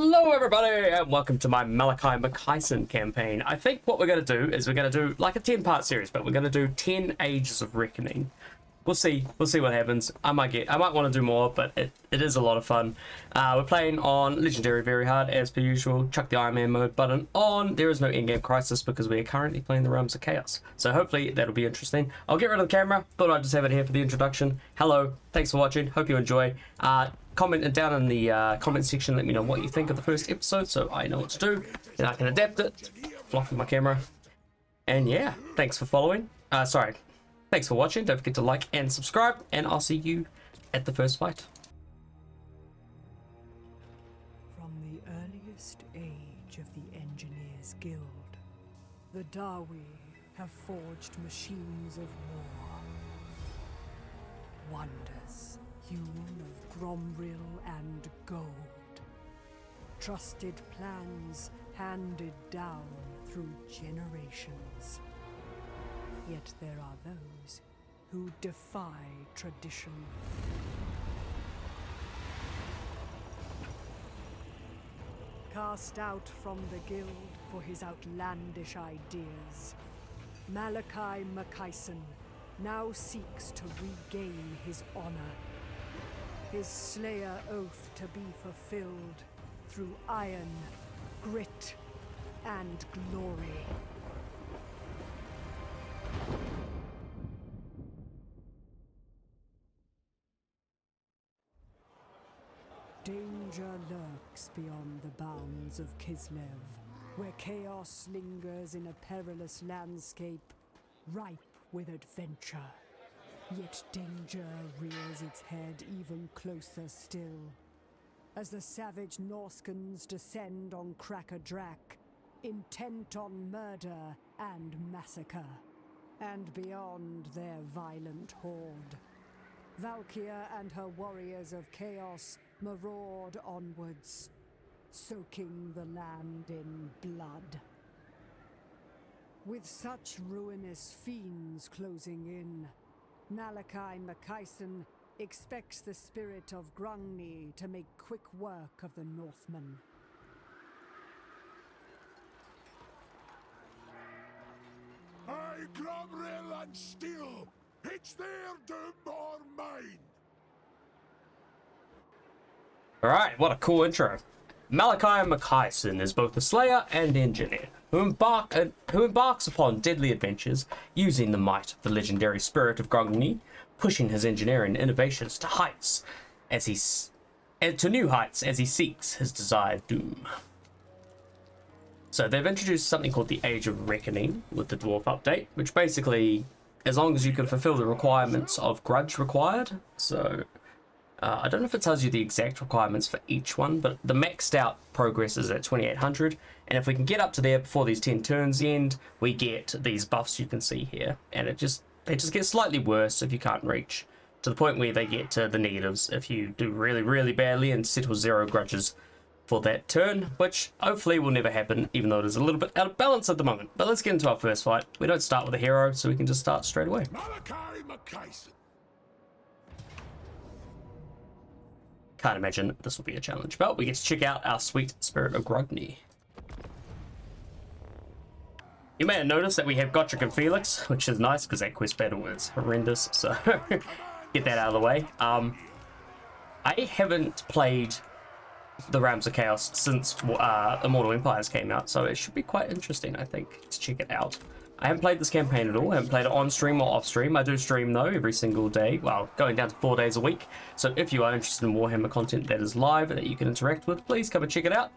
Hello everybody and welcome to my Malakai Makaisson campaign. I think what we're going to do is we're going to do like a 10-part series, but we're going to do 10 Ages of Reckoning. We'll see what happens. I might want to do more, but it is a lot of fun. We're playing on Legendary very hard as per usual. Chuck the Iron Man mode button on. There is no in-game crisis because we are currently playing the Realms of Chaos. So hopefully that'll be interesting. I'll get rid of the camera. Thought I'd just have it here for the introduction. Hello, thanks for watching. Hope you enjoy. Comment down in the comment section. Let me know what you think of the first episode so I know what to do. Then I can adapt it. Fluff with my camera. And yeah, thanks for following. Thanks for watching. Don't forget to like and subscribe, and I'll see you at the first fight. From the earliest age of the Engineers Guild, the Dawi have forged machines of war. Wonders hewn of gromril and gold. Trusted plans handed down through generations. Yet there are those who defy tradition. Cast out from the guild for his outlandish ideas, Malakai Makaisson now seeks to regain his honor. His Slayer oath to be fulfilled through iron, grit, and glory. Danger lurks beyond the bounds of Kislev, where chaos lingers in a perilous landscape, ripe with adventure. Yet danger rears its head even closer still, as the savage Norskans descend on Cracker-Drak, intent on murder and massacre. And beyond their violent horde, Valkyria and her warriors of chaos maraud onwards, soaking the land in blood. With such ruinous fiends closing in, Malakai Makaisson expects the spirit of Grungni to make quick work of the Northmen. Aye, gromril and steel, it's their doom or mine. Alright, what a cool intro. Malakai Makaisson is both a slayer and engineer, who embarks upon deadly adventures using the might of the legendary spirit of Grungni, pushing his engineering innovations to new heights as he seeks his desired doom. So they've introduced something called the Age of Reckoning with the Dwarf update, which basically, as long as you can fulfill the requirements of Grudge required, so I don't know if it tells you the exact requirements for each one, but the maxed out progress is at 2800, and if we can get up to there before these 10 turns end, we get these buffs you can see here, and they just get slightly worse if you can't reach, to the point where they get to the negatives if you do really, really badly and settle 0 grudges for that turn, which hopefully will never happen, even though it is a little bit out of balance at the moment. But let's get into our first fight. We don't start with a hero, so we can just start straight away. Malakai Makaisson. Can't imagine this will be a challenge, but we get to check out our sweet Spirit of Grungni. You may have noticed that we have Gotrek and Felix, which is nice because that quest battle is horrendous, so get that out of the way. I haven't played the Realms of Chaos since Immortal Empires came out, so it should be quite interesting, I think, to check it out. I haven't played this campaign at all. I haven't played it on stream or off stream. I do stream though every single day, well, going down to 4 days a week. So if you are interested in Warhammer content that is live that you can interact with, please come and check it out.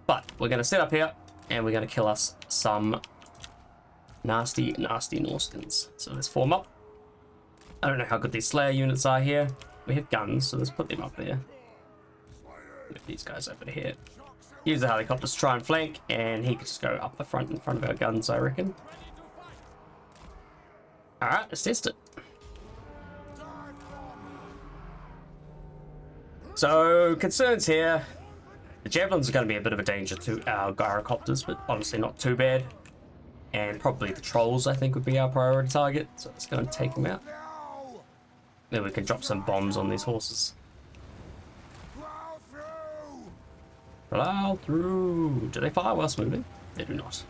But we're going to set up here and we're going to kill us some nasty Norskans. So let's form up. I don't know how good these Slayer units are here. We have guns, so let's put them up there. Move these guys over here. Use the helicopters to try and flank, and he could just go up the front in front of our guns, I reckon. Alright, let's test it. So, concerns here. The javelins are going to be a bit of a danger to our gyrocopters, but honestly not too bad. And probably the trolls, I think, would be our priority target. So let's go and take them out. Then we can drop some bombs on these horses. Plow through. Do they fire whilst moving? They do not.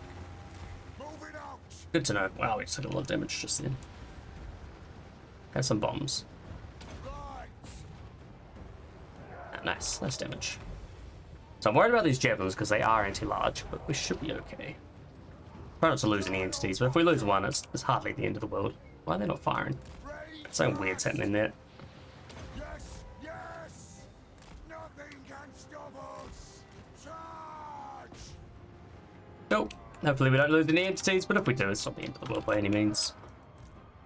Moving out. Good to know. Wow, we took a lot of damage just then. Have some bombs. Right. Ah, nice. Nice damage. So I'm worried about these javelins because they are anti-large, but we should be okay. Try not to lose any entities, but if we lose one, it's hardly the end of the world. Why are they not firing? Something weird's happening there. Yes, yes. Nothing can stop us. Charge. Nope. Hopefully we don't lose any entities, but if we do, it's not the end of the world by any means.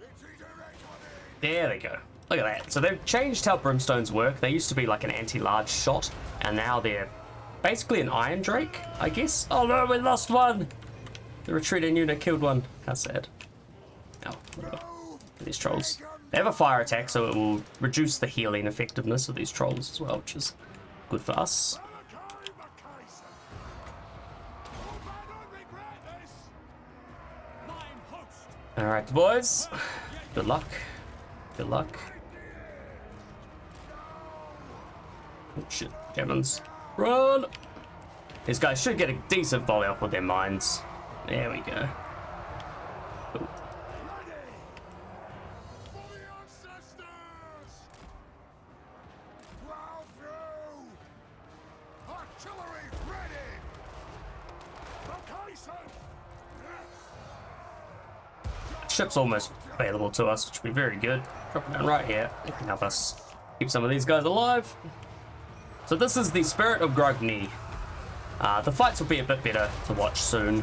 It's either right or There they go. Look at that. So they've changed how brimstones work. They used to be like an anti-large shot, and now they're basically an iron drake, I guess. Oh no, we lost one! The retreating unit killed one. How sad. Oh, whatever. These trolls. They have a fire attack, so it will reduce the healing effectiveness of these trolls as well, which is good for us. Malakai Makaisson. Oh, man, don't regret this. Mine host. Alright, boys. Good luck. Good luck. Oh shit. Germans. Run! These guys should get a decent volley off with their mines. There we go. Cool. For the ancestors! Plow through! Artillery ready! Makaisson! Yes! Ship's almost available to us, which would be very good. Dropping down right here. It can help us keep some of these guys alive. So this is the Spirit of Grogny. The fights will be a bit better to watch soon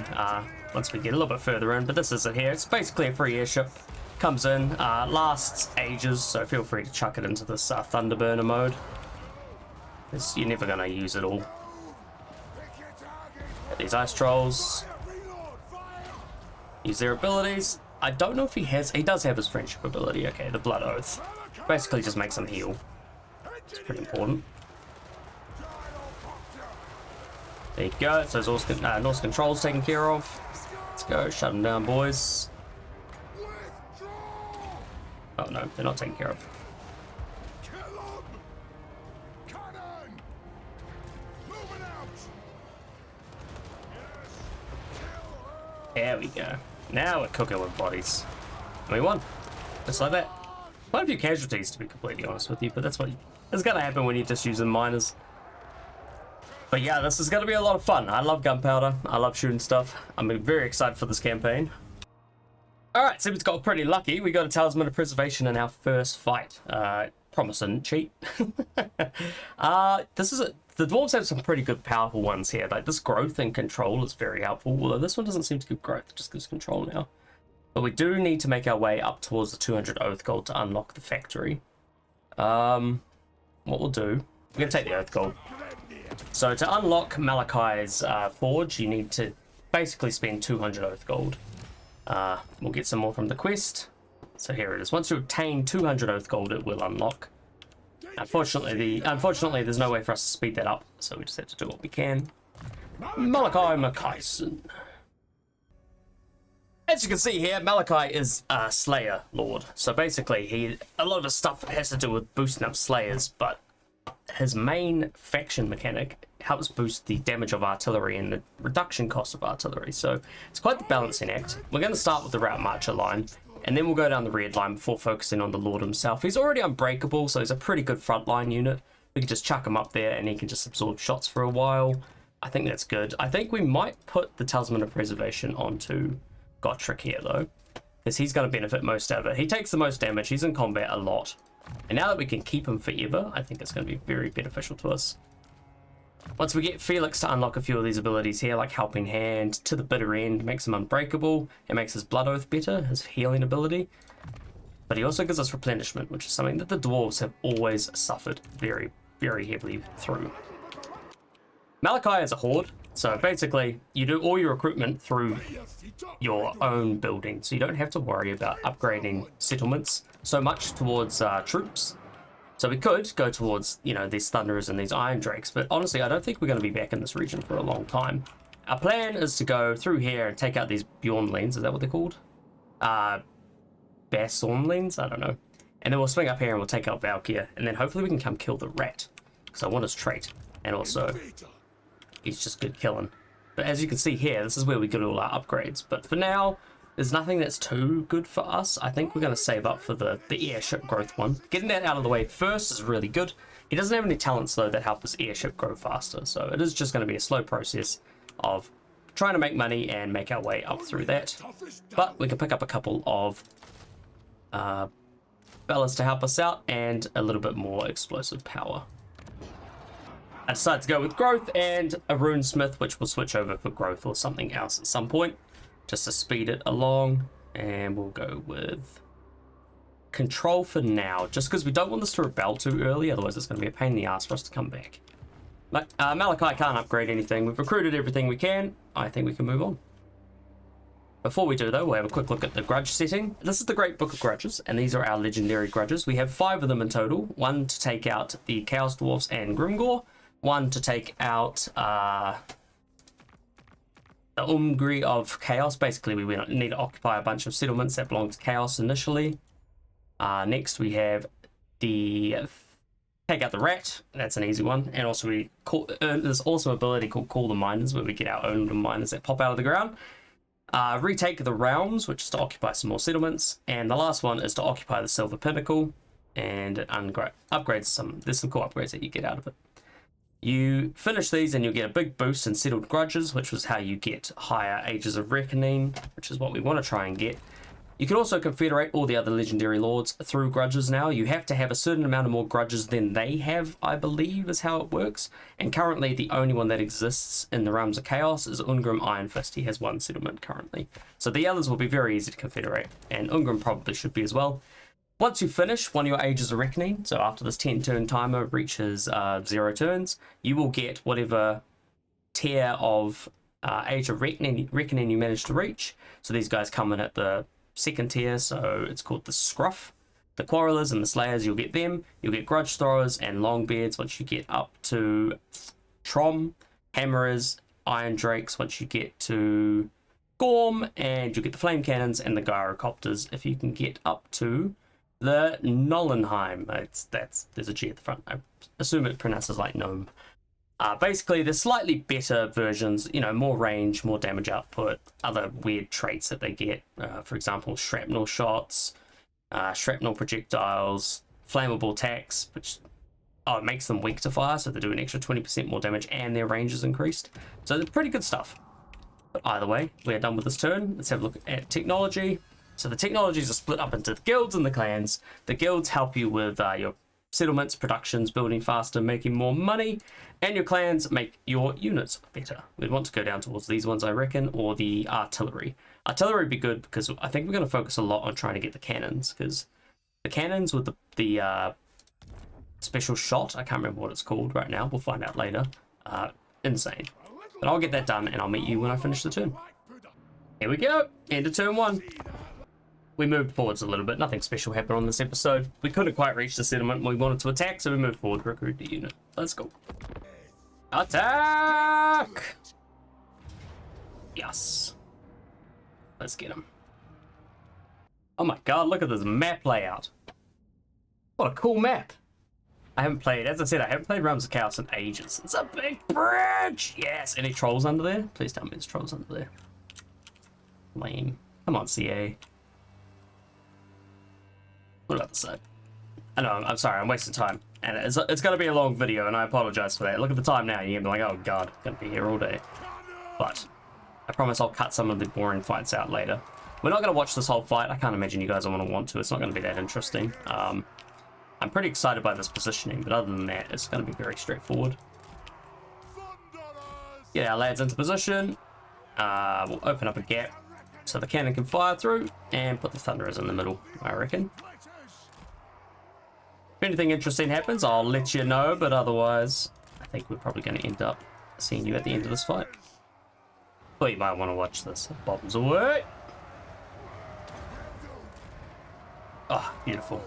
once we get a little bit further in, but this is it here. It's basically a free airship. Comes in, lasts ages, so feel free to chuck it into this Thunderburner mode. You're never going to use it all. Pick your target! Get these ice trolls. Reload! Fire! Use their abilities. I don't know if he does have his friendship ability. Okay, the Blood Oath. Basically just makes him heal. It's pretty important. There you go. So there's Norse controls taken care of. Let's go. Shut them down, boys. Withdraw! Oh no, they're not taken care of. Kill 'em! Cannon! Moving out! Yes! Kill her! There we go. Now we're cooking with bodies. And we won. Just like that. Quite a few casualties, to be completely honest with you, but that's going to happen when you're just using miners. But yeah, this is going to be a lot of fun. I love gunpowder. I love shooting stuff. I'm very excited for this campaign. Alright, so it's got pretty lucky. We got a Talisman of Preservation in our first fight. Promise I didn't cheat. The dwarves have some pretty good powerful ones here. Like this growth and control is very helpful, although this one doesn't seem to give growth, it just gives control now. But we do need to make our way up towards the 200 oath gold to unlock the factory. What we'll do, we're going to take the oath gold. So to unlock Malakai's forge, you need to basically spend 200 oath gold. We'll get some more from the quest. So here it is. Once you obtain 200 oath gold, it will unlock. Unfortunately, there's no way for us to speed that up, so we just have to do what we can. Malakai Makaisson. As you can see here, Malakai is a Slayer Lord. So basically, a lot of his stuff has to do with boosting up Slayers, but his main faction mechanic helps boost the damage of artillery and the reduction cost of artillery. So it's quite the balancing act. We're going to start with the Route Marcher line, and then we'll go down the red line before focusing on the Lord himself. He's already unbreakable, so he's a pretty good frontline unit. We can just chuck him up there, and he can just absorb shots for a while. I think that's good. I think we might put the Talisman of Preservation onto Gotrek here, though, because he's going to benefit most out of it. He takes the most damage. He's in combat a lot. And now that we can keep him forever, I think it's going to be very beneficial to us. Once we get Felix to unlock a few of these abilities here, like Helping Hand to the bitter end, makes him unbreakable. It makes his Blood Oath better, his healing ability. But he also gives us replenishment, which is something that the dwarves have always suffered very, very heavily through. Malakai is a horde, so basically you do all your recruitment through your own building, so you don't have to worry about upgrading settlements so much towards troops. So we could go towards, these Thunderers and these Iron Drakes, but honestly, I don't think we're going to be back in this region for a long time. Our plan is to go through here and take out these Bjornlings, is that what they're called? Bassornlings? I don't know. And then we'll swing up here and we'll take out Valkyr, and then hopefully we can come kill the rat, because I want his trait. And also, he's just good killing. But as you can see here, this is where we get all our upgrades. But for now, there's nothing that's too good for us. I think we're going to save up for the airship growth one. Getting that out of the way first is really good. He doesn't have any talents, though, that help his airship grow faster. So it is just going to be a slow process of trying to make money and make our way up through that. But we can pick up a couple of fellas to help us out and a little bit more explosive power. I decided to go with growth and a rune smith, which will switch over for growth or something else at some point, just to speed it along. And we'll go with control for now, just because we don't want this to rebel too early, otherwise it's going to be a pain in the ass for us to come back. But Malakai can't upgrade anything. We've recruited everything we can. I think we can move on. Before we do, though, we'll have a quick look at the grudge setting. This is the Great Book of Grudges, and these are our legendary grudges. We have 5 of them in total. 1 to take out the Chaos Dwarfs and Grimgor. 1 to take out the Umgri of Chaos. Basically, we need to occupy a bunch of settlements that belong to Chaos initially. Next, we have the take out the Rat. That's an easy one. And also, we earn this awesome ability called Call the Miners, where we get our own miners that pop out of the ground. Retake the Realms, which is to occupy some more settlements. And the last one is to occupy the Silver Pinnacle. And it upgrades some. There's some cool upgrades that you get out of it. You finish these and you'll get a big boost in settled grudges, which was how you get higher Ages of Reckoning, which is what we want to try and get. You can also confederate all the other legendary lords through grudges now. You have to have a certain amount of more grudges than they have, I believe, is how it works. And currently, the only one that exists in the Realms of Chaos is Ungrim Ironfist. He has 1 settlement currently. So the others will be very easy to confederate, and Ungrim probably should be as well. Once you finish one of your Ages of Reckoning, so after this 10-turn timer reaches 0 turns, you will get whatever tier of Age of Reckoning you manage to reach. So these guys come in at the 2nd tier, so it's called the SKRUFF. The Quarrelers and the Slayers, you'll get them. You'll get Grudge Throwers and Longbeards once you get up to Trom, Hammerers, Iron Drakes once you get to Gorm, and you'll get the Flame Cannons and the Gyrocopters if you can get up to the Nollenheim. There's a G at the front. I assume it pronounces like gnome. Basically, there's slightly better versions, you know, more range, more damage output, other weird traits that they get. For example, shrapnel shots, shrapnel projectiles, flammable attacks, which it makes them weak to fire, so they do an extra 20% more damage and their range is increased. So they're pretty good stuff. But either way, we are done with this turn. Let's have a look at technology. So the technologies are split up into the guilds and the clans. The guilds help you with your settlements, productions, building faster, making more money, and your clans make your units better. We'd want to go down towards these ones, I reckon, or the artillery. Artillery would be good because I think we're going to focus a lot on trying to get the cannons, because the cannons with the special shot, I can't remember what it's called right now, we'll find out later, insane. But I'll get that done and I'll meet you when I finish the turn. Here we go, end of turn 1. We moved forwards a little bit. Nothing special happened on this episode. We couldn't quite reach the settlement we wanted to attack, so we moved forward, recruit the unit. Let's go. Attack! Yes. Let's get him. Oh my god, look at this map layout. What a cool map. I haven't played, as I said, I haven't played Realms of Chaos in ages. It's a big bridge! Yes! Any trolls under there? Please tell me there's trolls under there. Lame. Come on, CA. What about this side? I know, I'm sorry, I'm wasting time. And it's going to be a long video, and I apologize for that. Look at the time now, you're going to be like, oh god, I'm going to be here all day. But I promise I'll cut some of the boring fights out later. We're not going to watch this whole fight. I can't imagine you guys will want to. It's not going to be that interesting. I'm pretty excited by this positioning, but other than that, it's going to be very straightforward. Get our lads into position. We'll open up a gap so the cannon can fire through, and put the thunderers in the middle, I reckon. If anything interesting happens, I'll let you know, but otherwise, I think we're probably going to end up seeing you at the end of this fight. But you might want to watch this. Bottoms away. Oh, beautiful.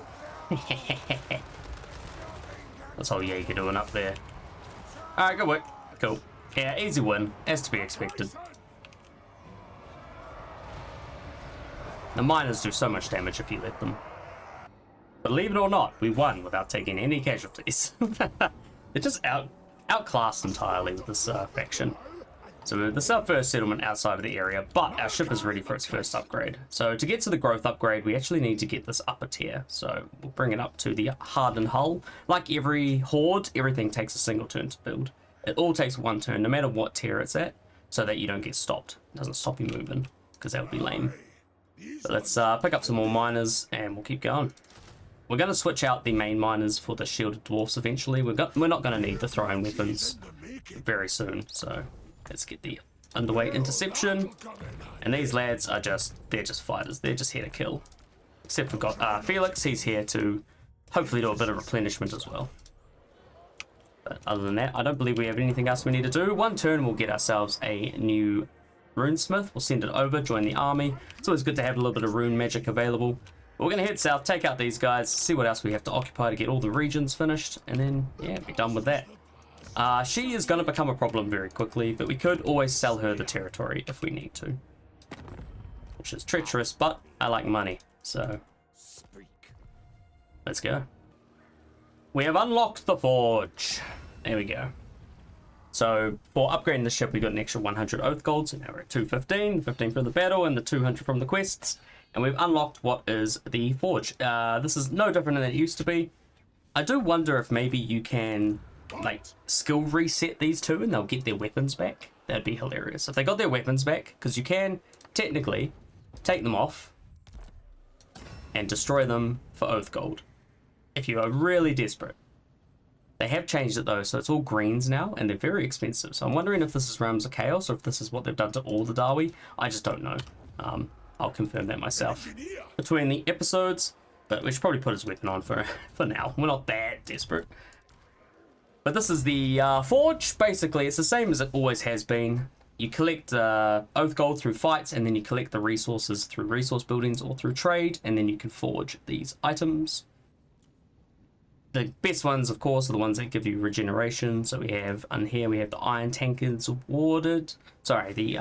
That's all Jaeger doing up there. Alright, good work. Cool. Yeah, easy win, as to be expected. The miners do so much damage if you let them. Believe it or not, we won without taking any casualties. They're just out outclassed entirely with this faction. So this is our first settlement outside of the area, but our ship is ready for its first upgrade. So to get to the growth upgrade, we actually need to get this upper tier. So we'll bring it up to the hardened hull. Like every horde, everything takes a single turn to build. It all takes one turn, no matter what tier it's at, so that you don't get stopped. It doesn't stop you moving, because that would be lame. So let's pick up some more miners, and we'll keep going. We're going to switch out the main miners for the shielded dwarfs eventually. We're not going to need the throwing weapons very soon, so let's get the underway interception. And these lads are they're just fighters. They're just here to kill. Except we've got Felix. He's here to hopefully do a bit of replenishment as well. But other than that, I don't believe we have anything else we need to do. One turn, we'll get ourselves a new runesmith. We'll send it over, join the army. It's always good to have a little bit of rune magic available. But we're going to head south, take out these guys, see what else we have to occupy to get all the regions finished, and then, yeah, be done with that. She is going to become a problem very quickly, but we could always sell her the territory if we need to. Which is treacherous, but I like money, so let's go. We have unlocked the forge. There we go. So for upgrading the ship, we got an extra 100 oath gold, so now we're at 215, 15 from the battle, and the 200 from the quests. And we've unlocked what is the forge. This is no different than it used to be. I do wonder if maybe you can like skill reset these two and they'll get their weapons back. That'd be hilarious if they got their weapons back, because you can technically take them off and destroy them for oath gold if you are really desperate. They have changed it though, so it's all greens now and they're very expensive. So I'm wondering if this is Realms of Chaos or if this is what they've done to all the Dawi. I just don't know. I'll confirm that myself between the episodes, but we should probably put his weapon on for now. We're not that desperate. But this is the forge. Basically, it's the same as it always has been. You collect oath gold through fights, and then you collect the resources through resource buildings or through trade, and then you can forge these items. The best ones, of course, are the ones that give you regeneration. So we have, on here, we have the Iron Tankards Warded. Sorry, the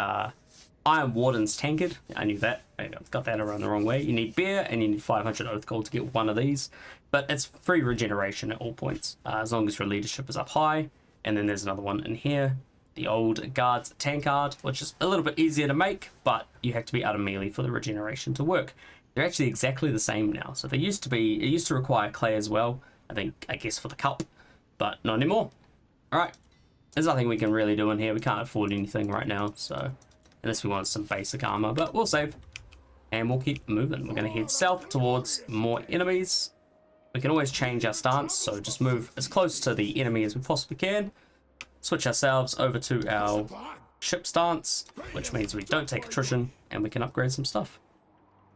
Iron Warden's Tankard. I knew that. I got that around the wrong way. You need beer, and you need 500 oath gold to get one of these. But it's free regeneration at all points, as long as your leadership is up high. And then there's another one in here, the Old Guard's Tankard, which is a little bit easier to make, but you have to be out of melee for the regeneration to work. They're actually exactly the same now. So they used to be, it used to require clay as well, I guess for the cup, but not anymore. All right, there's nothing we can really do in here. We can't afford anything right now, so unless we want some basic armor, but we'll save and we'll keep moving. We're going to head south towards more enemies. We can always change our stance, so just move as close to the enemy as we possibly can. Switch ourselves over to our ship stance, which means we don't take attrition and we can upgrade some stuff.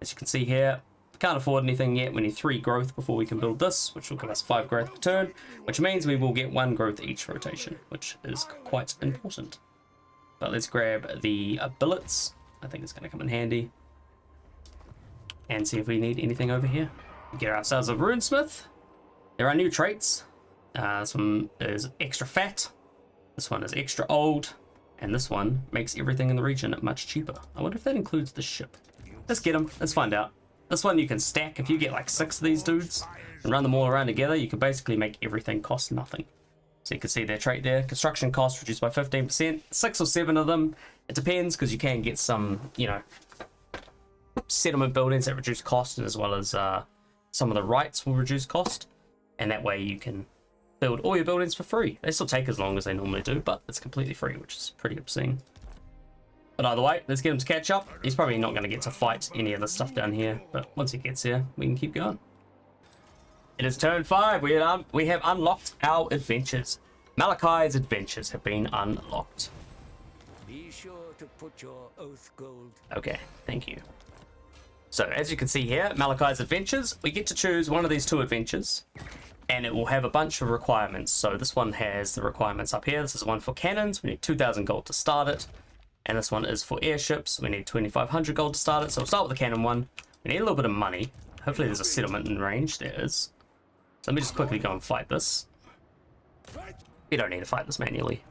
As you can see here, we can't afford anything yet. We need 3 growth before we can build this, which will give us 5 growth per turn, which means we will get 1 growth each rotation, which is quite important. But let's grab the billets. I think it's going to come in handy. And see if we need anything over here. Get ourselves a runesmith. There are new traits. This one is extra fat. This one is extra old. And this one makes everything in the region much cheaper. I wonder if that includes the ship. Let's get them. Let's find out. This one you can stack. If you get like 6 of these dudes and run them all around together, you can basically make everything cost nothing. So you can see their trait there. Construction cost reduced by 15%. 6 or 7 of them. It depends, because you can get some, you know, settlement buildings that reduce cost, as well as some of the rights will reduce cost. And that way you can build all your buildings for free. They still take as long as they normally do, but it's completely free, which is pretty obscene. But either way, let's get him to catch up. He's probably not going to get to fight any of the stuff down here, but once he gets here, we can keep going. It is turn 5. We have unlocked our adventures. Malakai's adventures have been unlocked. Be sure to put your oath gold. Okay, thank you. So as you can see here, Malakai's adventures, we get to choose one of these 2 adventures, and it will have a bunch of requirements. So this one has the requirements up here. This is one for cannons. We need 2,000 gold to start it. And this one is for airships. We need 2,500 gold to start it. So we'll start with the cannon one. We need a little bit of money. Hopefully there's a settlement in range. There is. So let me just quickly go and fight this. You don't need to fight this manually.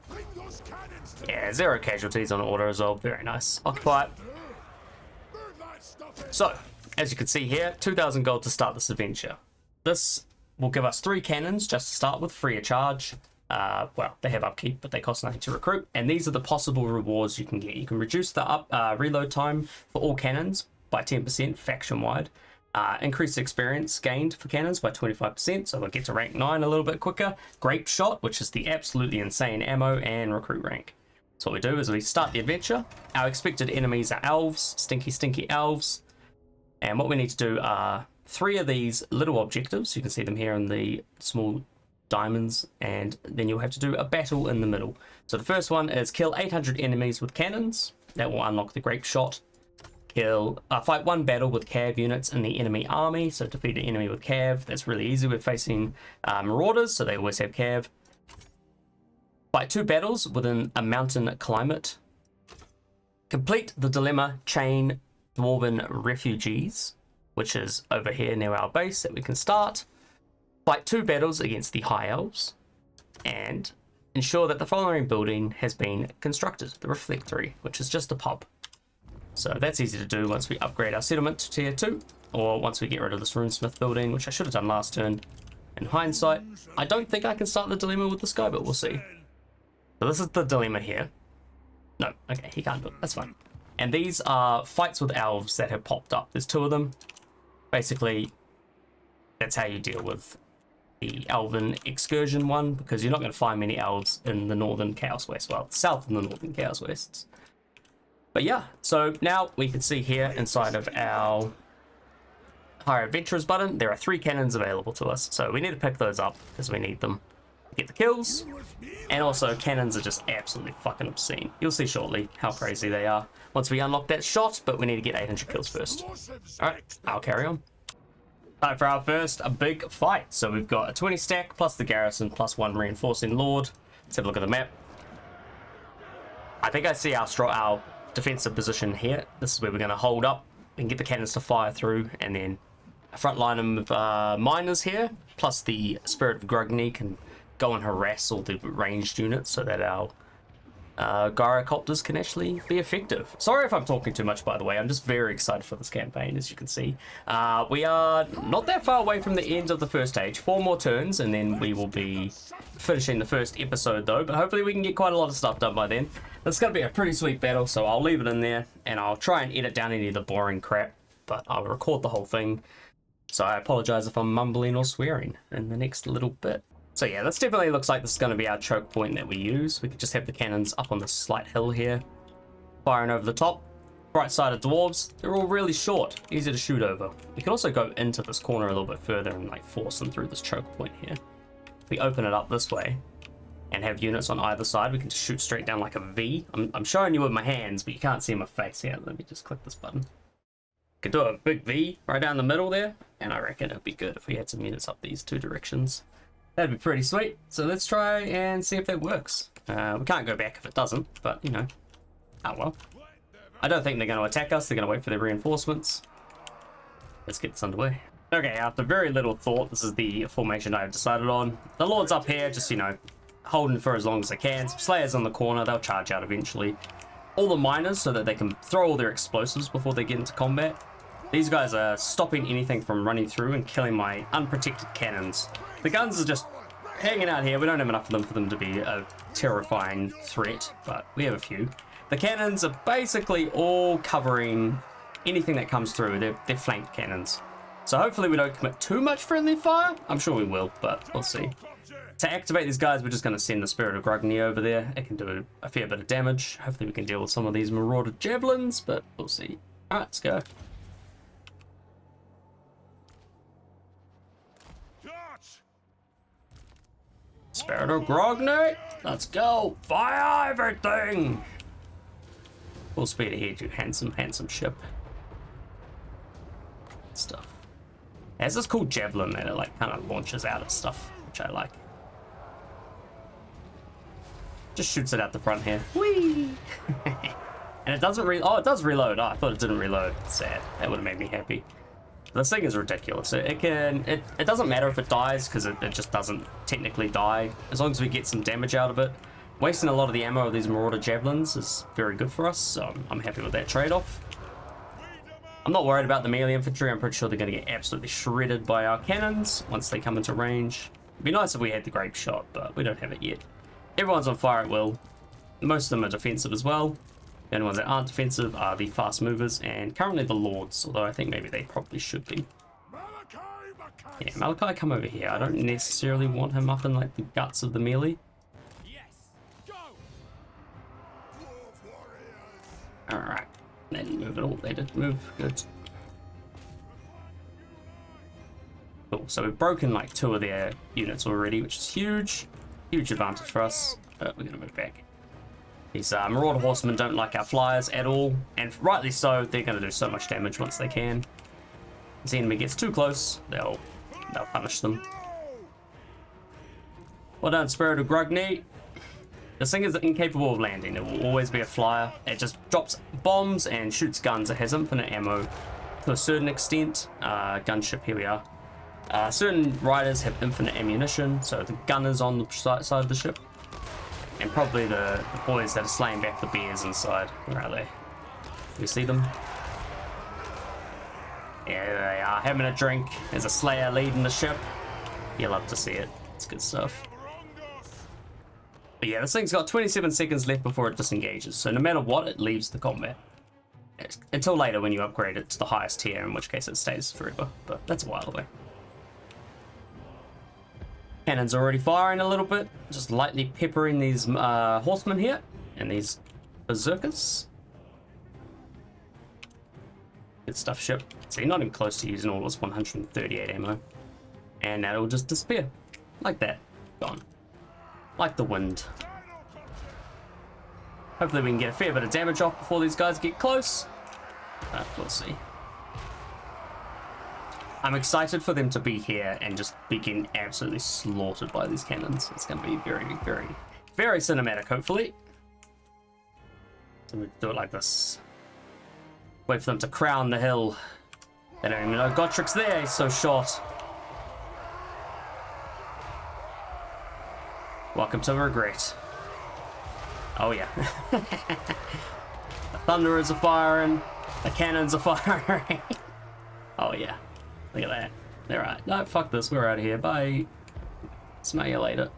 Yeah, 0 casualties on order as well. Very nice. Occupy it. So, as you can see here, 2,000 gold to start this adventure. This will give us 3 cannons just to start with, free of charge. Well, they have upkeep, but they cost nothing to recruit. And these are the possible rewards you can get. You can reduce the reload time for all cannons by 10% faction-wide. Increase experience gained for cannons by 25%, so they'll get to rank 9 a little bit quicker. Grape shot, which is the absolutely insane ammo, and recruit rank. So what we do is we start the adventure. Our expected enemies are elves, stinky elves. And what we need to do are 3 of these little objectives. You can see them here in the small diamonds, and then you'll have to do a battle in the middle. So the first one is kill 800 enemies with cannons. That will unlock the grape shot. Fight 1 battle with cav units in the enemy army. So defeat an enemy with cav. That's really easy. We're facing marauders, so they always have cav. Fight 2 battles within a mountain climate. Complete the dilemma chain dwarven refugees, which is over here near our base that we can start. Fight 2 battles against the high elves, and ensure that the following building has been constructed, the reflectory, which is just a pub. So that's easy to do once we upgrade our settlement to tier 2, or once we get rid of this runesmith building, which I should have done last turn. In hindsight, I don't think I can start the dilemma with this guy, but we'll see. So this is the dilemma here. No, okay, he can't do it, that's fine. And these are fights with elves that have popped up. There's 2 of them. Basically, that's how you deal with the elven excursion one, because you're not going to find many elves in the northern Chaos West. Well, south of the northern Chaos Wests. But yeah, so now we can see here inside of our Hire Adventurers button, there are 3 cannons available to us. So we need to pick those up because we need them to get the kills. And also, cannons are just absolutely fucking obscene. You'll see shortly how crazy they are once we unlock that shot, but we need to get 800 kills first. Alright, I'll carry on. Time for our first big fight. So we've got a 20 stack plus the garrison plus 1 reinforcing lord. Let's have a look at the map. I think I see our defensive position here. This is where we're going to hold up and get the cannons to fire through, and then a front line of miners here, plus the Spirit of Grugny can go and harass all the ranged units so that our gyrocopters can actually be effective. Sorry if I'm talking too much, by the way. I'm just very excited for this campaign, as you can see. We are not that far away from the end of the first stage. 4 more turns, and then we will be finishing the first episode, though. But hopefully we can get quite a lot of stuff done by then. It's going to be a pretty sweet battle, so I'll leave it in there, and I'll try and edit down any of the boring crap, but I'll record the whole thing. So I apologize if I'm mumbling or swearing in the next little bit. So yeah, this definitely looks like this is going to be our choke point that we use. We could just have the cannons up on this slight hill here, firing over the top. Right side of dwarves, they're all really short, easy to shoot over. We can also go into this corner a little bit further and like force them through this choke point here. If we open it up this way and have units on either side, we can just shoot straight down like a V. I'm showing you with my hands, but you can't see my face here. Let me just click this button. Could do a big V right down the middle there, and I reckon it'd be good if we had some units up these 2 directions. That'd be pretty sweet. So let's try and see if that works. We can't go back if it doesn't, but you know, oh well. I don't think they're going to attack us. They're going to wait for their reinforcements. Let's get this underway. Okay, after very little thought, this is the formation I've decided on. The Lord's up here, just, you know, holding for as long as they can. Some Slayers on the corner, they'll charge out eventually. All the miners so that they can throw all their explosives before they get into combat. These guys are stopping anything from running through and killing my unprotected cannons. The guns are just hanging out here. We don't have enough of them for them to be a terrifying threat, but we have a few. The cannons are basically all covering anything that comes through. They're flank cannons. So hopefully we don't commit too much friendly fire. I'm sure we will, but we'll see. To activate these guys, we're just going to send the Spirit of Grugny over there. It can do a fair bit of damage. Hopefully we can deal with some of these marauder javelins, but we'll see. Alright, let's go. Spirit of Grugny, let's go! Fire everything! Full speed ahead, you handsome ship. Stuff. It has this cool javelin that it like kind of launches out of stuff, which I like. Just shoots it out the front here. Whee! And it doesn't it does reload. Oh, I thought it didn't reload. Sad. That would have made me happy. This thing is ridiculous. It doesn't matter if it dies, because it just doesn't technically die, as long as we get some damage out of it. Wasting a lot of the ammo of these marauder javelins is very good for us, so I'm happy with that trade-off. I'm not worried about the melee infantry. I'm pretty sure they're going to get absolutely shredded by our cannons once they come into range. It'd be nice if we had the grape shot, but we don't have it yet. Everyone's on fire at will. Most of them are defensive as well. The only ones that aren't defensive are the fast movers and currently the lords, although I think maybe they probably should be. Malakai Makaisson. Yeah, Malakai, come over here. I don't necessarily want him up in like the guts of the melee. Yes. Go. Dwarf warriors. Alright. They didn't move at all. They did move. Good. Cool. So we've broken like 2 of their units already, which is huge. Huge advantage for us. But we're going to move back. These Marauder Horsemen don't like our flyers at all. And rightly so. They're going to do so much damage once they can. If the enemy gets too close, they'll punish them. Well done, Spirit of Grugni. This thing is incapable of landing. It will always be a flyer. It just drops bombs and shoots guns. It has infinite ammo to a certain extent. Gunship, here we are. Certain riders have infinite ammunition, so the gunners on the side of the ship. And probably the boys that are slaying back the bears inside. Where are they? Do you see them? Yeah, there they are, having a drink. There's a slayer leading the ship. You love to see it. It's good stuff. But yeah, this thing's got 27 seconds left before it disengages, so no matter what, it leaves the combat. Until later when you upgrade it to the highest tier, in which case it stays forever, but that's a while away. Cannon's already firing a little bit, just lightly peppering these horsemen here, and these berserkers. Good stuff, ship. See, not even close to using all its 138 ammo. And now it will just disappear. Like that. Gone. Like the wind. Hopefully we can get a fair bit of damage off before these guys get close. We'll see. I'm excited for them to be here and just be getting absolutely slaughtered by these cannons. It's going to be very, very, very cinematic, hopefully. So we do it like this. Wait for them to crown the hill. They don't even know Gottrik's there, he's so short. Welcome to regret. Oh yeah. The thunderers are firing. The cannons are firing. Oh yeah. Look at that. Alright. No, fuck this. We're out of here. Bye. Smell you later.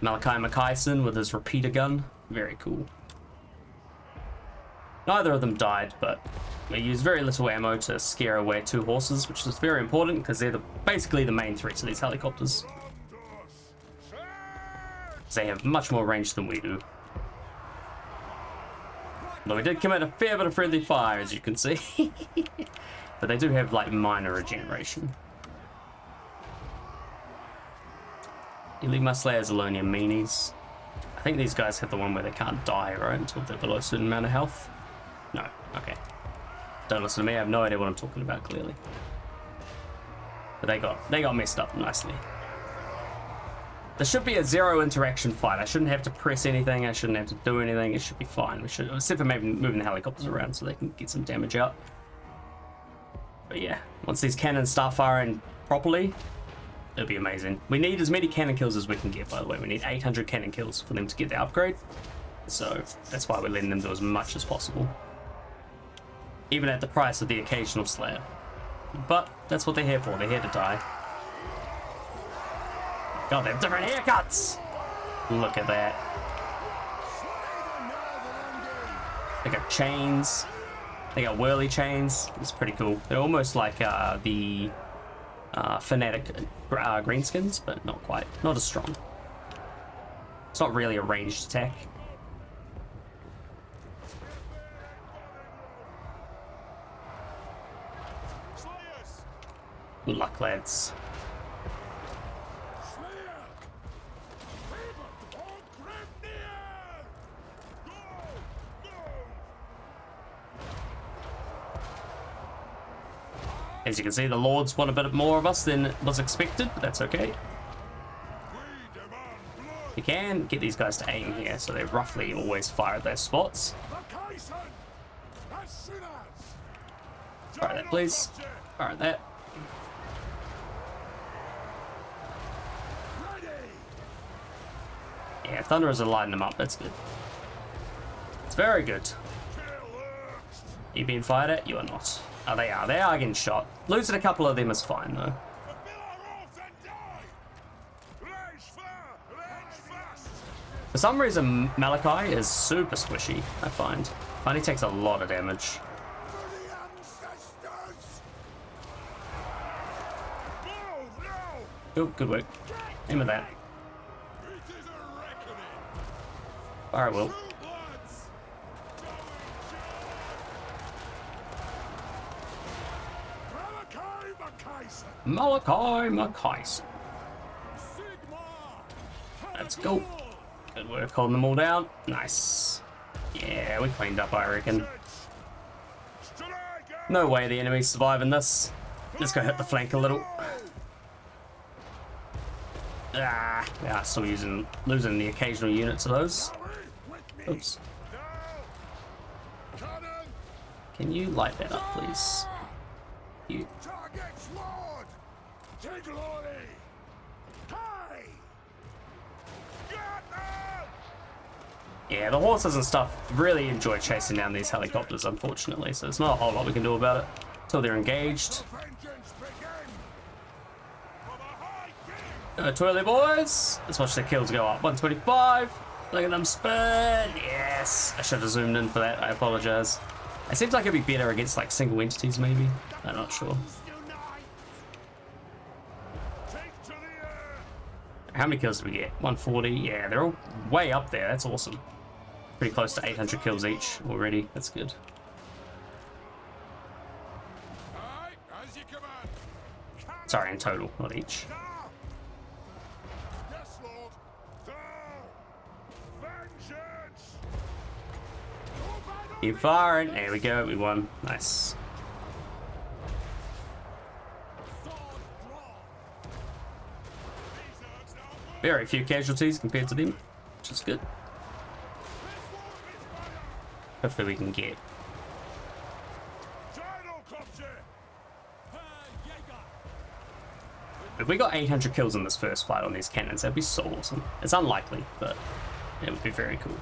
Malakai Makaisson with his repeater gun. Very cool. Neither of them died, but we use very little ammo to scare away 2 horses, which is very important because they're basically the main threats of these helicopters. They have much more range than we do. Though we did commit a fair bit of friendly fire, as you can see. But they do have, like, minor regeneration. You leave my slayers alone, you meanies. I think these guys have the one where they can't die, right? Until they're below a certain amount of health. No. Okay. Don't listen to me. I have no idea what I'm talking about, clearly. But they got messed up nicely. There should be a 0 interaction fight. I shouldn't have to press anything. I shouldn't have to do anything. It should be fine. We should, except for maybe moving the helicopters around so they can get some damage out. But yeah, once these cannons start firing properly, it'll be amazing. We need as many cannon kills as we can get, by the way. We need 800 cannon kills for them to get the upgrade. So that's why we're letting them do as much as possible. Even at the price of the occasional slayer. But that's what they're here for. They're here to die. God, they have different haircuts! Look at that. They got chains. They got whirly chains. It's pretty cool. They're almost like the Fnatic greenskins, but not quite. Not as strong. It's not really a ranged attack. Good luck, lads. As you can see, the Lords want a bit more of us than was expected, but that's okay. You can get these guys to aim here, so they roughly always fire at their spots. Fire that, please. Fire that. Yeah, Thunderers are lighting them up. That's good. It's very good. You being fired at? You are not. Oh, they are. They are getting shot. Losing a couple of them is fine, though. some reason, Malakai is super squishy, I find. He takes a lot of damage. For the ancestors! Move now! Oh, good work. Aim at that. It is a reckoning! Alright, Will. True bloods! Malakai Makaisson! Malakai Makaisson. Sigma! Let's go. Good work holding them all down. Nice. Yeah, we cleaned up, I reckon. No way the enemy's surviving this. Let's go hit the flank a little. Ah, yeah, still losing the occasional units of those. Oops. Can you light that up, please? You. Target sword! To glory! Kai! Get them! Yeah, the horses and stuff really enjoy chasing down these helicopters, unfortunately, so there's not a whole lot we can do about it until they're engaged. Vengeance begin! For the high king! Too early, boys. Let's watch the kills go up. 125. Look at them spin. Yes. I should have zoomed in for that. I apologize. It seems like it'd be better against like single entities, maybe. I'm not sure. Unite! Take to the air! How many kills did we get? 140. Yeah, they're all way up there. That's awesome. Pretty close to 800 kills each already. That's good. Aye, as you command! Sorry, in total, not each. Now! Yes, Lord! Thou! Vengeance! Keep firing. There we go. We won. Nice. Very few casualties compared to them, which is good. Hopefully we can get. If we got 800 kills in this first fight on these cannons, that'd be so awesome. It's unlikely, but it would be very cool.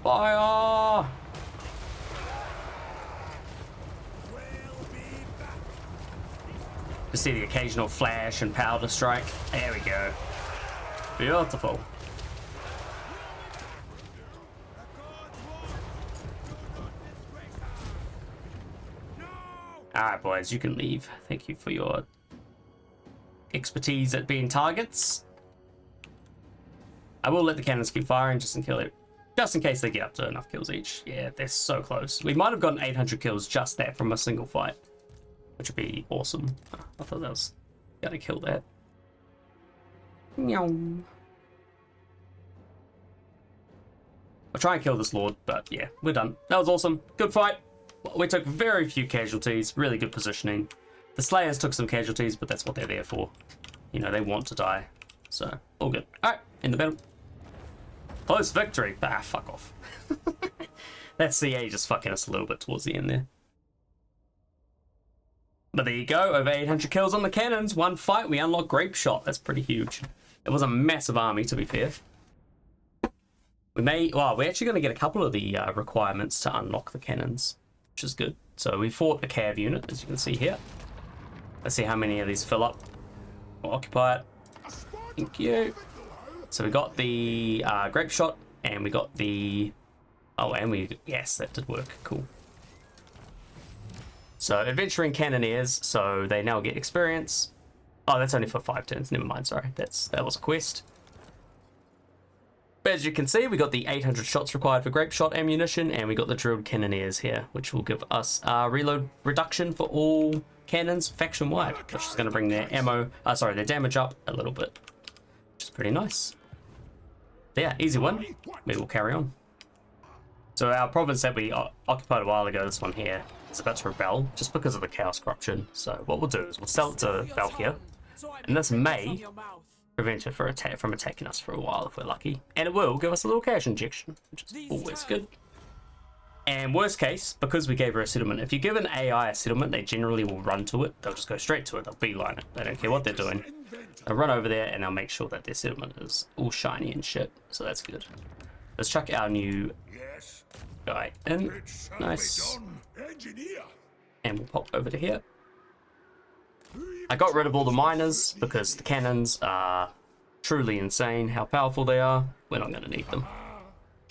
Fire! Just see the occasional flash and powder strike. There we go. Beautiful. Alright, boys, you can leave. Thank you for your expertise at being targets. I will let the cannons keep firing just in case they get up to enough kills each. Yeah, they're so close. We might have gotten 800 kills just that from a single fight, which would be awesome. I thought that was gonna kill that. Meow. I'll try and kill this lord, but yeah, we're done. That was awesome. Good fight. We took very few casualties. Really good positioning. The Slayers took some casualties, but that's what they're there for. You know, they want to die. So, all good. Alright, in the battle. Close victory. Ah, fuck off. That CA just fucking us a little bit towards the end there. But there you go. Over 800 kills on the cannons. One fight, we unlock Grape Shot. That's pretty huge. It was a massive army, to be fair. We're actually going to get a couple of the requirements to unlock the cannons, which is good. So we fought a cav unit, as you can see here. Let's see how many of these fill up. We'll occupy it. Thank you. So we got the Grape Shot, and we got the... Oh, and yes, that did work. Cool. So Adventuring Cannoneers, so they now get experience. Oh, that's only for 5 turns. Never mind, sorry. That was a quest. But as you can see, we got the 800 shots required for Grape Shot ammunition, and we got the Drilled Cannoneers here, which will give us reload reduction for all cannons faction-wide, which is going to bring their their damage up a little bit, which is pretty nice. Yeah, easy one. We will carry on. So our province that we occupied a while ago, this one here, is about to rebel just because of the Chaos Corruption. So what we'll do is we'll sell it to Valkyr, and this may prevent it from attacking us for a while if we're lucky. And it will give us a little cash injection, which is always good. And worst case, because we gave her a settlement, if you give an AI a settlement, they generally will run to it. They'll just go straight to it. They'll beeline it. They don't care what they're doing. They'll run over there and they'll make sure that their settlement is all shiny and shit. So that's good. Let's chuck our new Guy in. It shall Nice. be done. Engineer. And we'll pop over to here. I got rid of all the miners because the cannons are truly insane how powerful they are. We're not going to need them.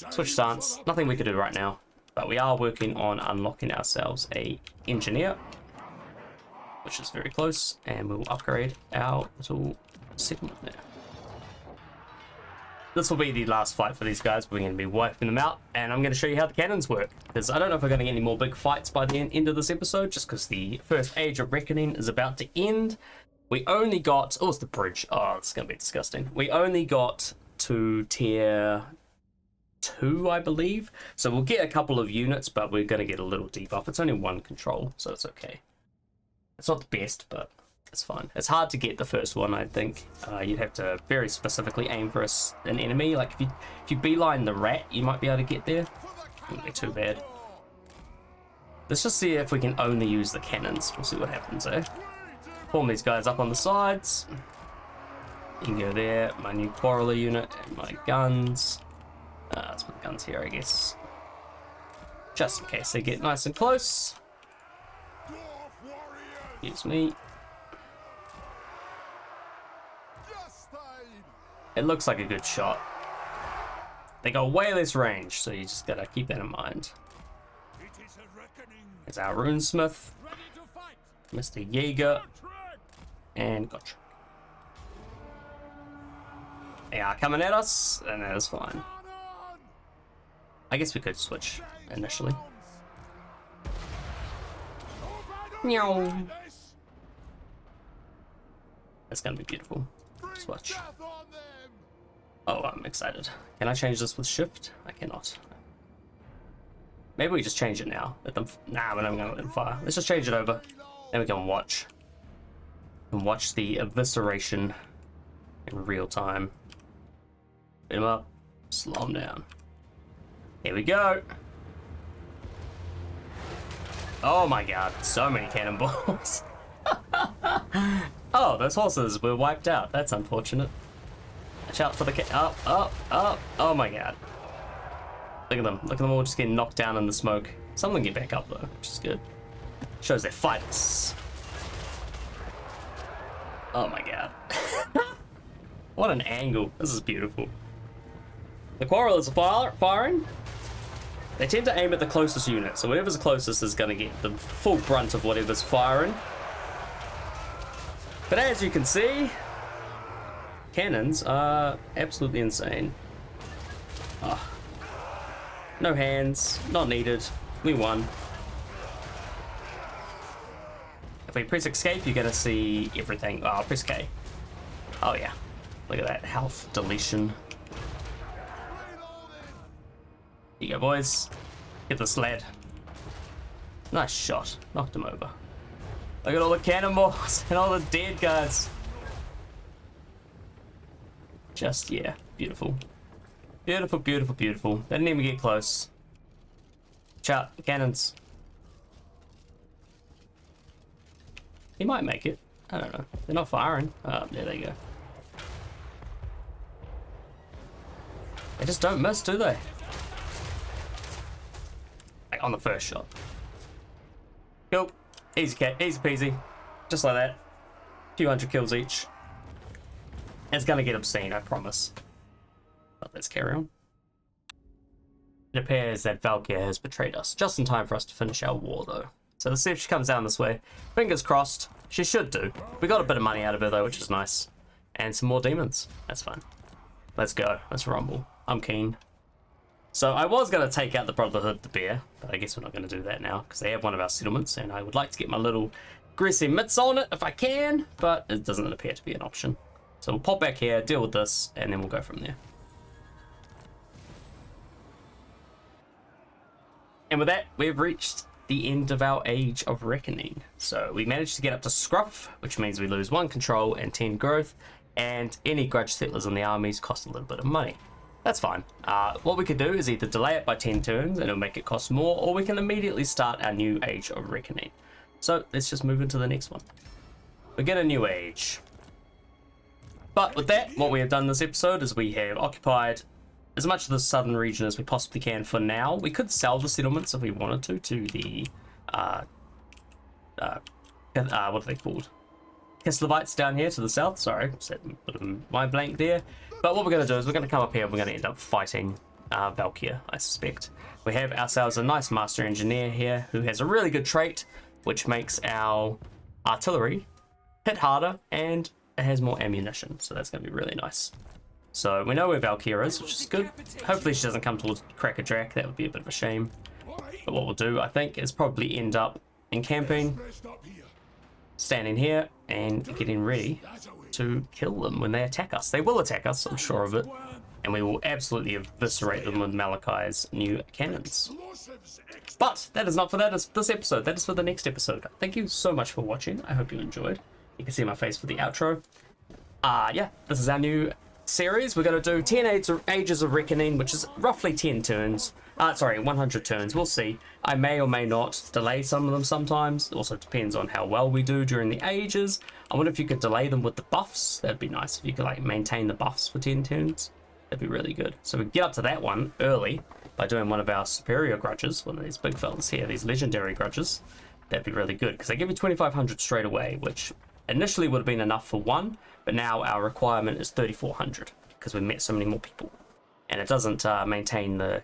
Switch stance. Nothing we could do right now. But we are working on unlocking ourselves a engineer, which is very close. And we'll upgrade our little settlement there. This will be the last fight for these guys. We're going to be wiping them out, and I'm going to show you how the cannons work, because I don't know if we're going to get any more big fights by the end of this episode, just because the first Age of Reckoning is about to end. We only got... Oh, it's the bridge. Oh, it's going to be disgusting. We only got to tier 2, I believe. So we'll get a couple of units, but we're going to get a little debuff. It's only 1 control, so it's okay. It's not the best, but... it's fine. It's hard to get the first one, I think. You'd have to very specifically aim for an enemy. Like, if you beeline the rat, you might be able to get there. Wouldn't be too bad. Let's just see if we can only use the cannons. We'll see what happens, eh? Form these guys up on the sides. You can go there. My new quarreler unit and my guns. Let's put the guns here, I guess. Just in case they get nice and close. Excuse me. It looks like a good shot. They got way less range, so you just gotta keep that in mind. There's our runesmith, Mr. Jaeger, and Gottschalk. They are coming at us, and that is fine. I guess we could switch initially. Meow. That's gonna be beautiful. Switch. Oh, I'm excited. Can I change this with shift? I cannot. Maybe we just change it now. Let them. Nah, we're not gonna let them fire. Let's just change it over. Then we can watch. And watch the evisceration in real time. Beat him up. Slow him down. Here we go. Oh my god, so many cannonballs. Oh, those horses were wiped out. That's unfortunate. Watch out for the up. Oh my god. Look at them. Look at them all just getting knocked down in the smoke. Some of them get back up though, which is good. Shows they're fighters. Oh my god. What an angle. This is beautiful. The quarrelers are firing. They tend to aim at the closest unit, so whatever's the closest is going to get the full brunt of whatever's firing. But as you can see, cannons are absolutely insane. Oh. No hands, not needed. We won. If we press escape, you're going to see everything. Oh, press K. Oh yeah. Look at that health deletion. Here you go, boys. Get this lad. Nice shot. Knocked him over. Look at all the cannonballs and all the dead guys. Just, yeah, beautiful. Beautiful, beautiful, beautiful. They didn't even get close. Chat, cannons. He might make it. I don't know. They're not firing. Oh, there they go. They just don't miss, do they? Like on the first shot. Cool. Easy peasy. Just like that. A few hundred kills each. It's gonna get obscene, I promise. But let's carry on. It appears that Valkyr has betrayed us, just in time for us to finish our war though. So let's see if she comes down this way. Fingers crossed. She should do. We got a bit of money out of her though, which is nice. And some more demons. That's fine. Let's go. Let's rumble. I'm keen. So I was going to take out the Brotherhood, the bear, but I guess we're not going to do that now because they have one of our settlements and I would like to get my little greasy mitts on it if I can, but it doesn't appear to be an option. So we'll pop back here, deal with this, and then we'll go from there. And with that, we've reached the end of our Age of Reckoning. So we managed to get up to SKRUFF, which means we lose 1 control and 10 growth, and any grudge settlers in the armies cost a little bit of money. That's fine. What we could do is either delay it by 10 turns and it'll make it cost more, or we can immediately start our new Age of Reckoning. So let's just move into the next one. We get a new age. But with that, what we have done this episode is we have occupied as much of the southern region as we possibly can for now. We could sell the settlements if we wanted to the what are they called? Kislevites down here to the south. Sorry, set a bit of my blank there. But what we're going to do is we're going to come up here. We're going to end up fighting Valkyr, I suspect. We have ourselves a nice master engineer here who has a really good trait, which makes our artillery hit harder and it has more ammunition. So that's going to be really nice. So we know where Valkyr is, which is good. Hopefully she doesn't come towards Cracker Jack. That would be a bit of a shame. But what we'll do, I think, is probably end up encamping, standing here, and getting ready to kill them when they attack us. They will attack us, I'm sure of it. And we will absolutely eviscerate them with Malakai's new cannons. But that is not for this episode. That is for the next episode. Thank you so much for watching. I hope you enjoyed. You can see my face for the outro. Yeah, this is our new series. We're going to do 10 Ages of Reckoning, which is roughly 10 turns. Sorry, 100 turns. We'll see. I may or may not delay some of them sometimes. It also depends on how well we do during the ages. I wonder if you could delay them with the buffs. That'd be nice if you could like maintain the buffs for 10 turns. That'd be really good. So we get up to that one early by doing one of our superior grudges, one of these big fellas here, these legendary grudges. That'd be really good because they give you 2,500 straight away, which initially would have been enough for one, but now our requirement is 3,400 because we met so many more people. And it doesn't maintain the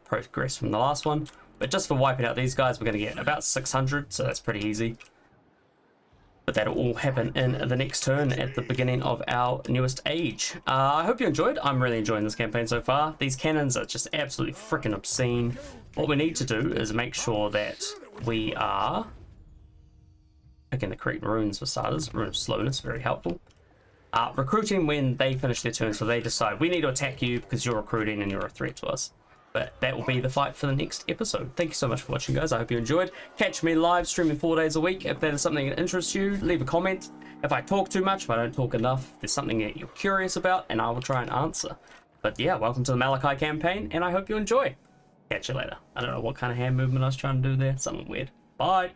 progress from the last one, but just for wiping out these guys, we're going to get about 600, so that's pretty easy. But that'll all happen in the next turn at the beginning of our newest age. I hope you enjoyed. I'm really enjoying this campaign so far. These cannons are just absolutely freaking obscene. What we need to do is make sure that we are picking the correct runes for starters. Rune of slowness, very helpful. Recruiting when they finish their turn, so they decide we need to attack you because you're recruiting and you're a threat to us. But that will be the fight for the next episode. Thank you so much for watching, guys. I hope you enjoyed. Catch me live streaming 4 days a week. If that is something that interests you, leave a comment. If I talk too much, if I don't talk enough, if there's something that you're curious about, and I will try and answer. But yeah, welcome to the Malakai campaign, and I hope you enjoy. Catch you later. I don't know what kind of hand movement I was trying to do there. Something weird. Bye.